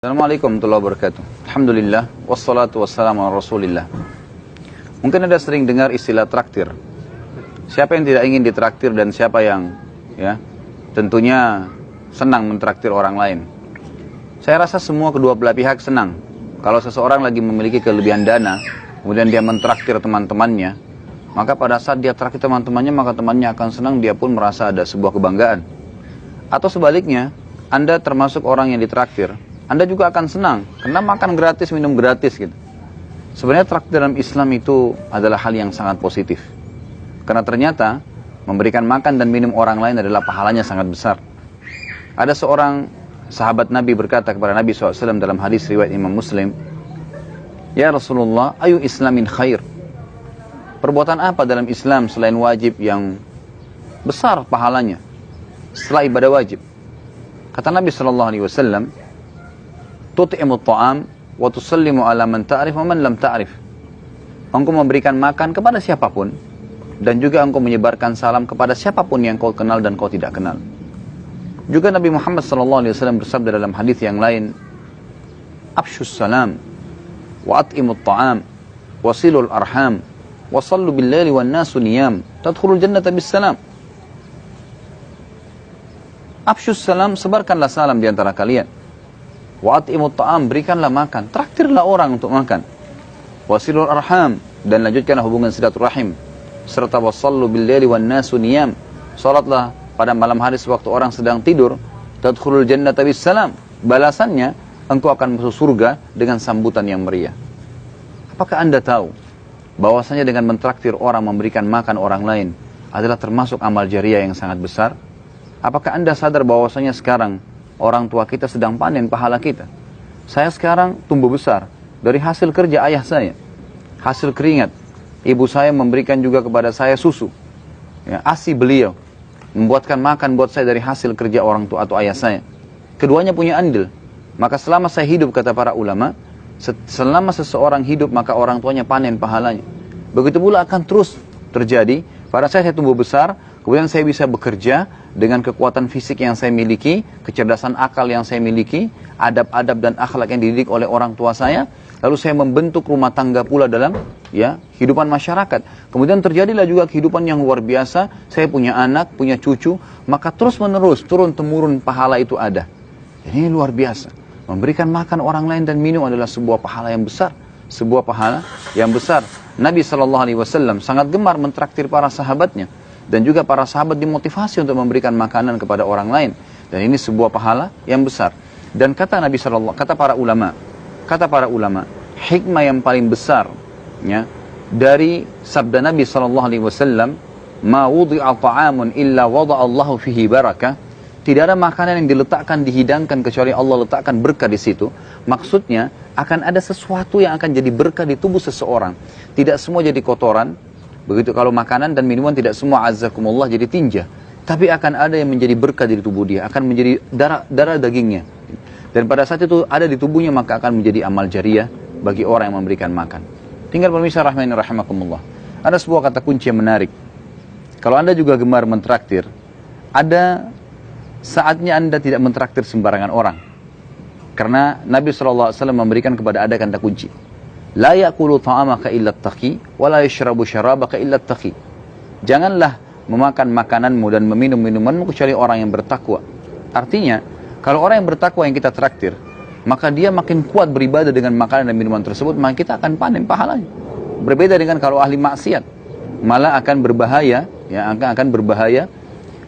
Assalamualaikum warahmatullahi wabarakatuh. Alhamdulillah, wassalatu wassalamu ala rasulillah. Mungkin Anda sering dengar istilah traktir. Siapa yang tidak ingin ditraktir dan siapa yang tentunya senang mentraktir orang lain. Saya rasa semua kedua belah pihak senang. Kalau seseorang lagi memiliki kelebihan dana, kemudian dia mentraktir teman-temannya, maka pada saat dia traktir teman-temannya, maka temannya akan senang, dia pun merasa ada sebuah kebanggaan. Atau sebaliknya, Anda termasuk orang yang ditraktir, Anda juga akan senang, karena makan gratis, minum gratis gitu. Sebenarnya traktir dalam Islam itu adalah hal yang sangat positif. Karena ternyata, memberikan makan dan minum orang lain adalah pahalanya sangat besar. Ada seorang sahabat Nabi berkata kepada Nabi SAW dalam hadis riwayat Imam Muslim, "Ya Rasulullah, ayu islamin khair?" Perbuatan apa dalam Islam selain wajib yang besar pahalanya, setelah ibadah wajib? Kata Nabi SAW, "Tut'imut ta'am wa tusallimu ala man ta'rif wa man lam ta'rif." Engkau memberikan makan kepada siapapun dan juga engkau menyebarkan salam kepada siapapun yang kau kenal dan kau tidak kenal. Juga Nabi Muhammad SAW bersabda dalam hadis yang lain, "Afshus salam wa at'imut ta'am wa silul arham wa sallu bil laili wan nasu niyam tadkhulul jannata bis salam." Afshus salam, sebarkanlah salam di antara kalian. Wa'at'imut ta'am, berikanlah makan, traktirlah orang untuk makan. Wasilul arham, dan lanjutkanlah hubungan silaturahim. Serta wasallu bil laili wan nasu niyam, salatlah pada malam hari sewaktu orang sedang tidur. Tadkhulul jannata bis salam, balasannya engkau akan masuk surga dengan sambutan yang meriah. Apakah Anda tahu bahwasanya dengan mentraktir orang, memberikan makan orang lain adalah termasuk amal jariah yang sangat besar? Apakah Anda sadar bahwasanya sekarang orang tua kita sedang panen pahala kita? Saya sekarang tumbuh besar dari hasil kerja ayah saya, hasil keringat. Ibu saya memberikan juga kepada saya susu, ASI beliau membuatkan makan buat saya dari hasil kerja orang tua atau ayah saya. Keduanya punya andil. Maka selama saya hidup, kata para ulama, selama seseorang hidup maka orang tuanya panen pahalanya. Begitu pula akan terus terjadi pada saya tumbuh besar, kemudian saya bisa bekerja dengan kekuatan fisik yang saya miliki, kecerdasan akal yang saya miliki, adab-adab dan akhlak yang dididik oleh orang tua saya, lalu saya membentuk rumah tangga pula dalam kehidupan masyarakat. Kemudian terjadilah juga kehidupan yang luar biasa, saya punya anak, punya cucu, maka terus menerus, turun-temurun pahala itu ada. Ini luar biasa. Memberikan makan orang lain dan minum adalah sebuah pahala yang besar. Sebuah pahala yang besar. Nabi SAW sangat gemar mentraktir para sahabatnya. Dan juga para sahabat dimotivasi untuk memberikan makanan kepada orang lain. Dan ini sebuah pahala yang besar. Dan kata Nabi SAW, kata para ulama, hikmah yang paling besar dari sabda Nabi SAW, "Ma wudi'a ta'amun illa wada'allahu fihi barakah." Tidak ada makanan yang diletakkan, dihidangkan kecuali Allah letakkan berkah di situ. Maksudnya akan ada sesuatu yang akan jadi berkah di tubuh seseorang. Tidak semua jadi kotoran. Begitu kalau makanan dan minuman tidak semua azzakumullah jadi tinja. Tapi akan ada yang menjadi berkah di tubuh dia. Akan menjadi darah dagingnya. Dan pada saat itu ada di tubuhnya, maka akan menjadi amal jariah bagi orang yang memberikan makan. Tinggal pemirsa rahmani rahimakumullah. Ada sebuah kata kunci yang menarik. Kalau Anda juga gemar mentraktir, ada saatnya Anda tidak mentraktir sembarangan orang. Karena Nabi SAW memberikan kepada Anda kata kunci. La ya'kulu ta'amaka illa at-taqi wa la yashrabu syarabaka illa at-taqi. Janganlah memakan makananmu dan meminum minumanmu kecuali orang yang bertakwa. Artinya, kalau orang yang bertakwa yang kita traktir, maka dia makin kuat beribadah dengan makanan dan minuman tersebut, maka kita akan panen pahalanya. Berbeda dengan kalau ahli maksiat, malah akan berbahaya, akan berbahaya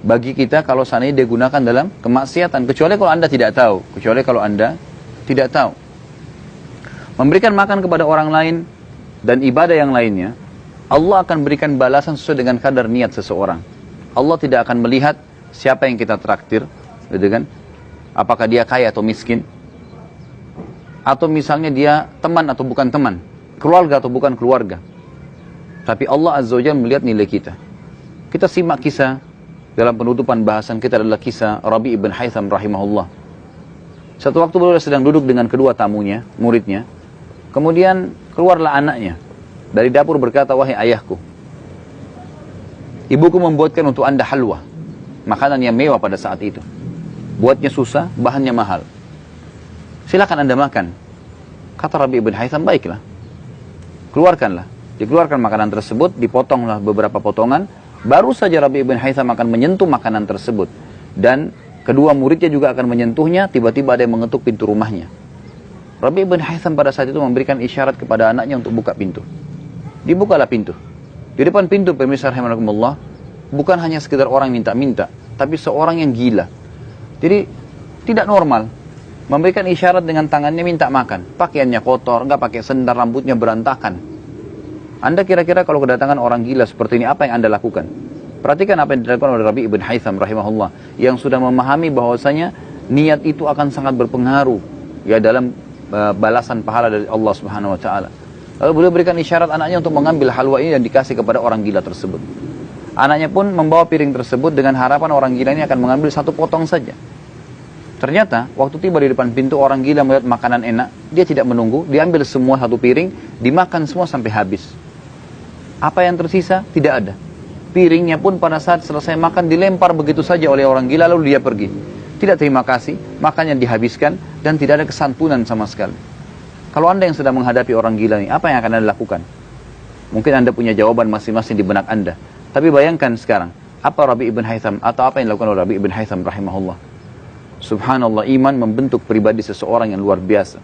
bagi kita kalau seandainya dia gunakan dalam kemaksiatan. Kecuali kalau Anda tidak tahu. Memberikan makan kepada orang lain dan ibadah yang lainnya, Allah akan berikan balasan sesuai dengan kadar niat seseorang. Allah tidak akan melihat siapa yang kita traktir, gitu kan? Apakah dia kaya atau miskin, atau misalnya dia teman atau bukan teman, keluarga atau bukan keluarga. Tapi Allah Azza wa Jalla melihat nilai kita. Kita simak kisah dalam penutupan bahasan kita adalah kisah Rabi' ibn Haytham rahimahullah. Satu waktu beliau sedang duduk dengan kedua tamunya, muridnya. Kemudian keluarlah anaknya dari dapur berkata, "Wahai ayahku, ibuku membuatkan untuk Anda halwa, makanan yang mewah pada saat itu. Buatnya susah, bahannya mahal. silakan Anda makan. Kata Rabi' ibn Haytham, baiklah. Keluarkanlah. Dikeluarkan makanan tersebut, dipotonglah beberapa potongan. Baru saja Rabi' ibn Haytham akan menyentuh makanan tersebut. Dan kedua muridnya juga akan menyentuhnya, tiba-tiba ada yang mengetuk pintu rumahnya. Rabi' ibn Haytham pada saat itu memberikan isyarat kepada anaknya untuk buka pintu. Dibukalah pintu. Di depan pintu, pemirsa rahimakumullah, bukan hanya sekedar orang minta-minta, tapi seorang yang gila. Jadi tidak normal. Memberikan isyarat dengan tangannya minta makan. Pakaiannya kotor, nggak pakai sendal, rambutnya berantakan. Anda kira-kira kalau kedatangan orang gila seperti ini, apa yang Anda lakukan? Perhatikan apa yang dilakukan oleh Rabi' ibn Haytham rahimahullah, yang sudah memahami bahwasanya niat itu akan sangat berpengaruh ya dalam balasan pahala dari Allah Subhanahu wa taala. Lalu beliau berikan isyarat anaknya untuk mengambil halwa ini dan dikasih kepada orang gila tersebut. Anaknya pun membawa piring tersebut dengan harapan orang gila ini akan mengambil satu potong saja. Ternyata waktu tiba di depan pintu, orang gila melihat makanan enak, dia tidak menunggu, diambil semua satu piring, dimakan semua sampai habis. Apa yang tersisa? Tidak ada. Piringnya pun pada saat selesai makan dilempar begitu saja oleh orang gila, lalu dia pergi. Tidak terima kasih, makannya dihabiskan dan tidak ada kesantunan sama sekali. Kalau Anda yang sedang menghadapi orang gila ini, apa yang akan Anda lakukan? Mungkin Anda punya jawaban masing-masing di benak Anda. Tapi bayangkan sekarang, apa Rabi' ibn Haytham atau apa yang dilakukan oleh Rabi' ibn Haytham rahimahullah. Subhanallah, iman membentuk pribadi seseorang yang luar biasa.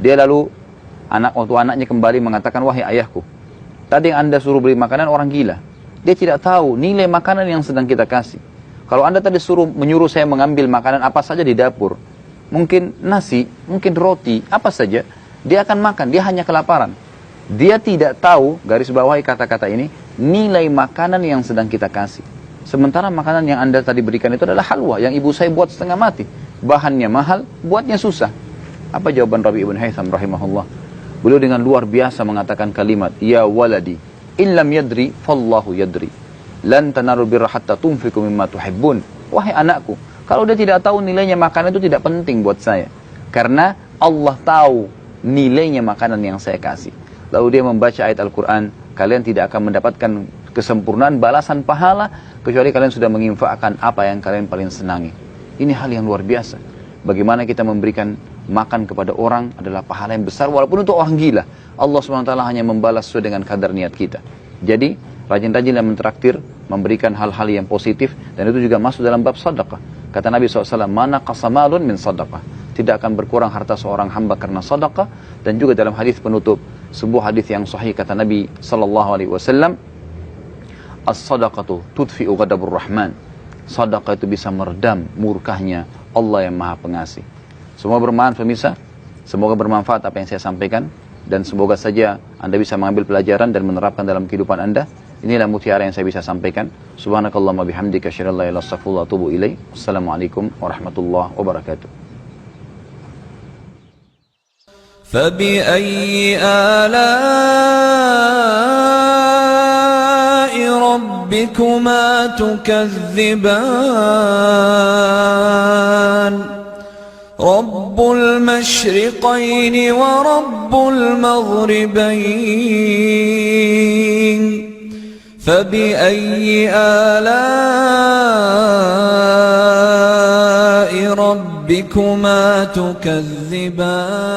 Dia lalu, waktu anaknya kembali mengatakan, wahai ayahku, tadi yang Anda suruh beli makanan orang gila. Dia tidak tahu nilai makanan yang sedang kita kasih. Kalau Anda tadi menyuruh saya mengambil makanan apa saja di dapur, mungkin nasi, mungkin roti, apa saja, dia akan makan, dia hanya kelaparan. Dia tidak tahu, garis bawahi kata-kata ini, nilai makanan yang sedang kita kasih. Sementara makanan yang Anda tadi berikan itu adalah halwa, yang ibu saya buat setengah mati. Bahannya mahal, buatnya susah. Apa jawaban Rabi' ibn Haytham rahimahullah? Beliau dengan luar biasa mengatakan kalimat, ya waladi, illam yadri, fallahu yadri. Lan tanarul birra hatta tunfiqu mimma tuhibbun. Wahai anakku, kalau dia tidak tahu nilainya makanan itu tidak penting buat saya. Karena Allah tahu nilainya makanan yang saya kasih. Lalu dia membaca ayat Al-Quran, kalian tidak akan mendapatkan kesempurnaan balasan pahala kecuali kalian sudah menginfakkan apa yang kalian paling senangi. Ini hal yang luar biasa. Bagaimana kita memberikan makan kepada orang adalah pahala yang besar walaupun untuk orang gila. Allah SWT hanya membalas sesuai dengan kadar niat kita. Jadi rajin-rajinlah mentraktir, memberikan hal-hal yang positif, dan itu juga masuk dalam bab sedekah. Kata Nabi SAW, mana qasamalun min sedekah. Tidak akan berkurang harta seorang hamba karena sedekah. Dan juga dalam hadis penutup, sebuah hadis yang sahih kata Nabi SAW, as-sadaqatu tudfi'u ghadabur rahman. Sedekah itu bisa meredam murkahnya Allah yang Maha Pengasih. Semoga bermanfaat pemirsa, semoga bermanfaat apa yang saya sampaikan, dan semoga saja Anda bisa mengambil pelajaran dan menerapkan dalam kehidupan Anda. Inilah mutiara yang saya bisa sampaikan. Subhanakallahumma bihamdika asyhadu an la ilaha illa anta astaghfiruka wa atubu ilaik. Wassalamualaikum warahmatullahi wabarakatuh. فبأي آلاء ربكما تكذبان رب المشرقين ورب المغربين فبأي آلاء ربكما تكذبان